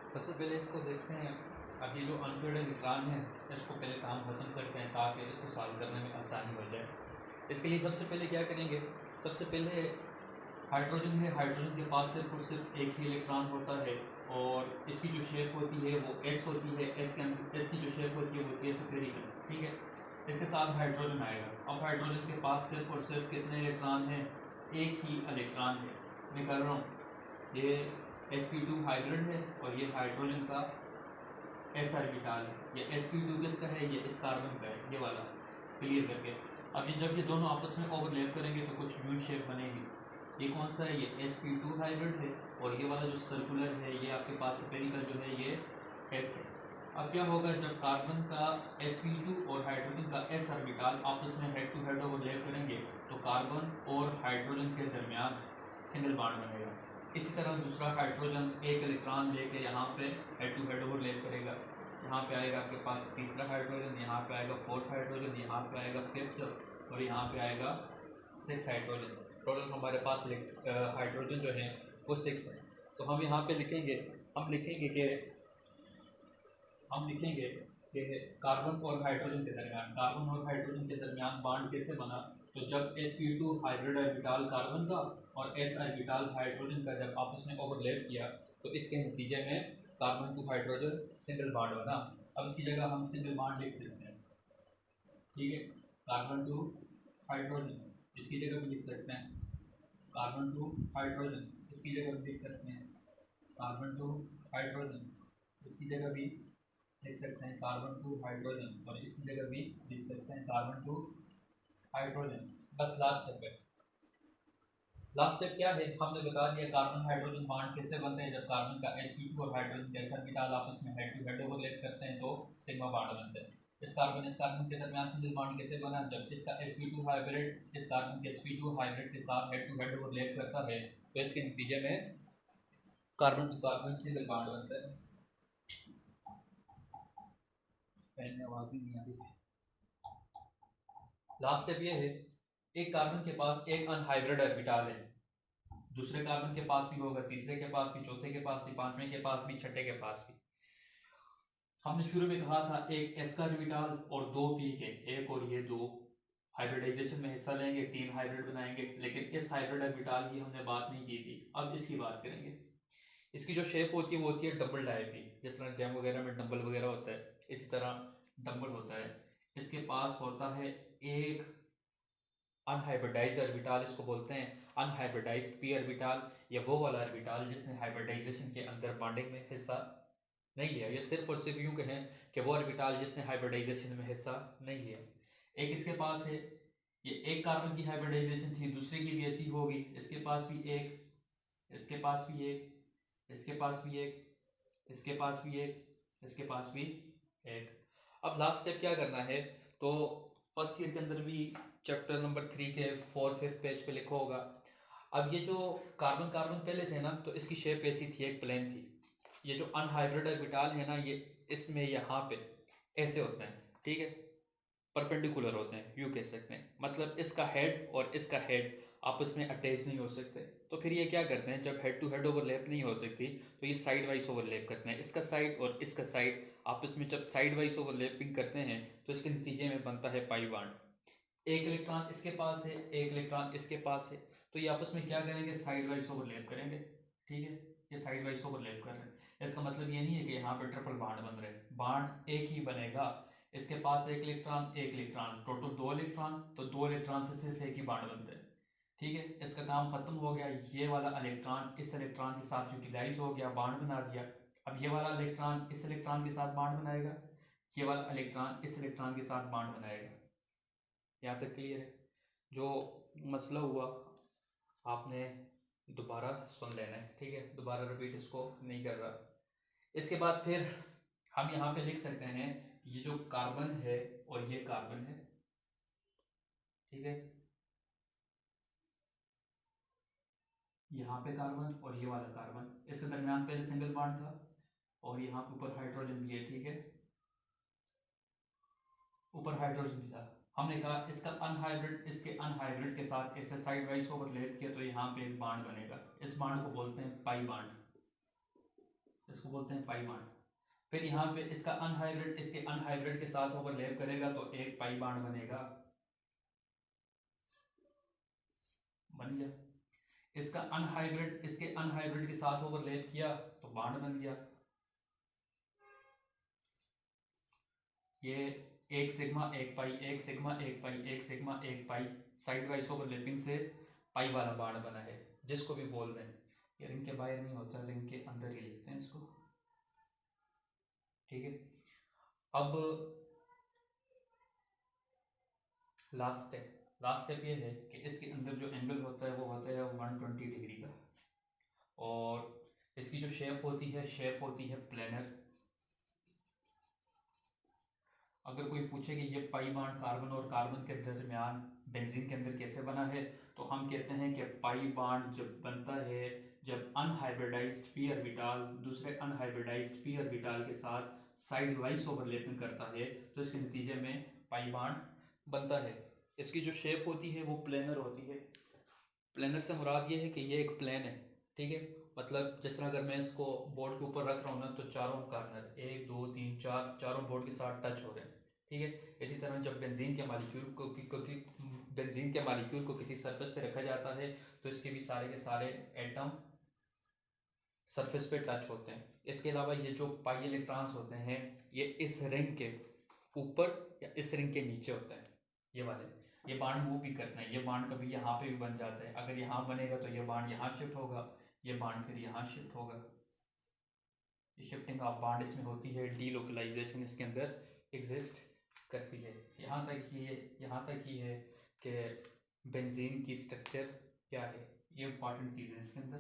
सबसे पहले इसको देखते हैं। अब ये जो अनपेड इलेक्ट्रॉन है इसको पहले काम ख़त्म करते हैं ताकि इसको सॉल्व करने में आसानी हो जाए। इसके लिए सबसे पहले क्या करेंगे, सबसे पहले हाइड्रोजन है, हाइड्रोजन के पास सिर्फ और सिर्फ एक ही इलेक्ट्रॉन होता है और इसकी जो शेप होती है वो एस होती है। एस के अंदर एस की जो शेप होती है वो होती है स्फेरिकल, ठीक है। इसके साथ हाइड्रोजन आएगा। अब हाइड्रोजन के पास सिर्फ और सिर्फ कितने इलेक्ट्रॉन हैं, एक ही इलेक्ट्रॉन है। मैं कर रहा हूँ ये sp2 हाइब्रिड है और ये हाइड्रोजन का s ऑर्बिटल है। ये sp2 किसका है, ये इस कार्बन का है, ये वाला क्लियर करके। अब ये जब ये दोनों आपस में ओवरलैप करेंगे तो कुछ यू शेप बनेगी। ये कौन सा है, ये sp2 हाइब्रिड है और ये वाला जो सर्कुलर है ये आपके पास स्फेरिकल जो है ये s है। अब क्या होगा, जब कार्बन का sp2 और हाइड्रोजन का s ऑर्बिटल आपस में हेड टू हेड ओवरलैप करेंगे तो कार्बन और हाइड्रोजन के दरमियान सिंगल बॉन्ड बनेगा। इसी तरह दूसरा हाइड्रोजन एक इलेक्ट्रॉन लेके यहाँ पे हेड टू हेड ओवरलैप करेगा। यहाँ पे आएगा आपके पास तीसरा हाइड्रोजन, यहाँ पे आएगा फोर्थ हाइड्रोजन, यहाँ पे आएगा फिफ्थ और यहाँ पे आएगा सिक्स हाइड्रोजन। टोटल हमारे पास हाइड्रोजन जो है वो 6 है। तो हम यहाँ पे लिखेंगे, हम लिखेंगे कि कार्बन और हाइड्रोजन के दरमियान, कार्बन और हाइड्रोजन के दरमियान बॉन्ड कैसे बना। तो जब sp2 हाइब्रिड ऑर्बिटल कार्बन का और s ऑर्बिटल हाइड्रोजन का जब आपस में ओवरलैप किया तो इसके नतीजे में carbon to hydrogen single bond बना। अब इसकी जगह हम सिंगल बॉन्ड लिख सकते हैं, ठीक है। कार्बन टू हाइड्रोजन इसकी जगह भी लिख सकते हैं, कार्बन टू हाइड्रोजन इसकी जगह भी लिख सकते हैं, कार्बन टू हाइड्रोजन इसकी जगह भी लिख सकते हैं, कार्बन टू हाइड्रोजन और इसकी जगह भी लिख सकते हैं कार्बन टू हाइड्रोजन। बस लास्ट स्टेप है। लास्ट स्टेप क्या है, हमने बता दिया कार्बन हाइड्रोजन बॉन्ड कैसे बनते हैं। जब कार्बन का sp2 और हाइड्रोजन के s ऑर्बिटल आपस में हेड टू हेड ओवरलैप करते हैं तो सिग्मा बॉन्ड बनते हैं। इस कार्बन के दरमियान सिंगल बॉन्ड कैसे बना, जब इसका sp2 हाइब्रिड इस कार्बन के sp2 हाइब्रिड के साथ हेड टू हेड ओवरलैप करता है तो इसके नतीजे में carbon to carbon single bond बनता है। पहले आवाज ही नहीं आ रही। लास्ट स्टेप ये है, एक कार्बन के पास एक अनहाइब्रिड ऑर्बिटल है, दूसरे कार्बन के पास भी होगा, तीसरे के पास भी, चौथे के पास भी, पांचवें के पास भी, छठे के पास भी। हमने शुरू में कहा था एक s का ऑर्बिटल और दो p के, एक और ये दो हाइब्रिडाइजेशन में हिस्सा लेंगे, 3 हाइब्रिड बनाएंगे। लेकिन इस हाइब्रिड ऑर्बिटल की हमने बात नहीं की थी, अब इसकी बात करेंगे। इसकी जो शेप होती है वो होती है डबल डाई की, जिस तरह जैम वगैरह में डंबल वगैरह होता है इसी तरह डंबल होता है। इसके पास होता है एक अनहाइब्रिडाइज्ड ऑर्बिटल, इसको बोलते हैं अनहाइब्रिडाइज्ड पी ऑर्बिटल, या वो वाला ऑर्बिटल जिसने हाइब्रिडाइजेशन के अंदर बॉन्डिंग में हिस्सा नहीं लिया। ये सिर्फ और सिर्फ यूं कहें कि वो ऑर्बिटल जिसने हाइब्रिडाइजेशन में हिस्सा नहीं लिया। एक इसके पास है, ये एक कार्बन की हाइब्रिडाइजेशन थी, दूसरे की भी ऐसी होगी, इसके पास भी एक, इसके पास भी एक, इसके पास भी एक, इसके पास भी एक, इसके पास भी एक। अब लास्ट स्टेप क्या करना है, तो फर्स्ट ईयर के अंदर भी चैप्टर नंबर 3 के 4-5 पेज पे लिखा होगा। अब ये जो कार्बन कार्बन पहले थे ना तो इसकी शेप ऐसी थी, एक प्लेन थी। ये जो अनहाइब्रिड ऑर्बिटल है ना, ये इसमें यहाँ पे ऐसे होते हैं, ठीक है, परपेंडिकुलर होते हैं, यूँ कह सकते हैं। मतलब इसका हेड और इसका हेड आपस में अटैच नहीं हो सकते। तो फिर ये क्या करते हैं, जब हेड टू हेड ओवरलैप नहीं हो सकती तो ये साइड वाइज ओवरलैप करते हैं। इसका साइड और इसका साइड आपस में जब साइड वाइज ओवरलैपिंग करते हैं तो इसके नतीजे में बनता है पाई बॉन्ड। एक इलेक्ट्रॉन इसके पास है, एक इलेक्ट्रॉन इसके पास है, तो ये आपस में क्या करेंगे, साइड वाइज ओवरलैप करेंगे, ठीक है। ये साइड वाइज ओवरलैप कर रहे हैं, इसका मतलब ये नहीं है कि यहाँ पे ट्रिपल बॉन्ड बन रहे हैं, बॉन्ड एक ही बनेगा। इसके पास एक इलेक्ट्रॉन, एक इलेक्ट्रॉन, टोटल 2 इलेक्ट्रॉन, तो 2 इलेक्ट्रॉन से सिर्फ एक ही बॉन्ड बनता है, ठीक है। इसका काम खत्म हो गया, ये वाला इलेक्ट्रॉन इस इलेक्ट्रॉन के साथ यूटिलाइज हो गया, बॉन्ड बना दिया। अब ये वाला इलेक्ट्रॉन इस इलेक्ट्रॉन के साथ बॉन्ड बनाएगा, ये वाला इलेक्ट्रॉन इस इलेक्ट्रॉन के साथ बॉन्ड बनाएगा। यहाँ तक क्लियर है। जो मसला हुआ आपने दोबारा सुन लेना है, ठीक है, दोबारा रिपीट इसको नहीं कर रहा। इसके बाद फिर हम यहाँ पे लिख सकते हैं ये जो कार्बन है और ये कार्बन है, ठीक है, यहाँ पे कार्बन और ये वाला कार्बन, इसके दरमियान पहले सिंगल बॉन्ड था और यहाँ पे ऊपर हाइड्रोजन भी है, ठीक है, ऊपर हाइड्रोजन भी था। हमने कहा इसका अनहाइब्रिड इसके अनहाइब्रिड के साथ ऐसे साइड वाइज ओवरलैप किया तो यहाँ पे एक बॉन्ड बनेगा। इस बॉन्ड को बोलते हैं पाई बॉन्ड, इसको बोलते हैं पाई बॉन्ड। फिर यहाँ पे इसका अनहाइब्रिड इसके अनहाइब्रिड के साथ ओवरलैप करेगा तो एक पाई बॉन्ड बनेगा, बन गया। इसका अनहाइब्रिड इसके अनहाइब्रिड के साथ ओवरलैप किया तो बॉन्ड बन गया। ये एक सिग्मा एक पाई, एक सिग्मा एक पाई, एक सिग्मा एक पाई, साइड वाइज ओवरलैपिंग से पाई वाला बॉन्ड बना है, जिसको भी बोल दें। ये रिंग के बाहर नहीं होता, रिंग के अंदर ही लिखते हैं इसको, ठीक है। अब लास्ट स्टेप ये है कि इसके अंदर जो एंगल होता है वो होता है 120 डिग्री का, और इसकी जो शेप होती है प्लेनर। अगर कोई पूछे कि ये पाई बॉन्ड कार्बन और कार्बन के दरमियान बेंजीन के अंदर कैसे बना है, तो हम कहते हैं कि पाई बॉन्ड जब बनता है जब अनहाइब्रिडाइज्ड पी ऑर्बिटल दूसरे अनहाइब्रिडाइज्ड पी ऑर्बिटल के साथ साइड वाइज ओवरलैपिंग करता है, तो इसके नतीजे में पाई बॉन्ड बनता है। इसकी जो शेप होती है वो प्लेनर होती है। प्लेनर से मुराद ये है कि ये एक प्लेन है, ठीक है। मतलब जिस तरह अगर मैं इसको बोर्ड के ऊपर रख रहा हूँ ना, तो चारों कार्नर 1 2 3 4 चारों बोर्ड के साथ टच हो रहे हैं, ठीक है। इसी तरह जब बेंजीन के मालिक्यूल को किसी सरफेस पे रखा जाता है तो इसके भी सारे के सारे एटम सरफेस पे टच होते हैं। इसके अलावा ये जो पाई इलेक्ट्रॉन्स होते हैं ये इस रिंग के ऊपर या इस रिंग के नीचे होते हैं, ये वाले। ये बांड मूव भी करते हैं, ये बांड कभी यहाँ पे भी बन जाता है, अगर यहाँ बनेगा तो ये बांड यहाँ शिफ्ट होगा, ये बांड फिर यहाँ शिफ्ट होगा। ये शिफ्टिंग ऑफ बांड इसमें होती है, डीलोकलाइजेशन इसके अंदर एग्जिस्ट करती है। यहाँ तक ही है कि बेंजीन की स्ट्रक्चर क्या है, ये इंपॉर्टेंट चीज़ है इसके अंदर।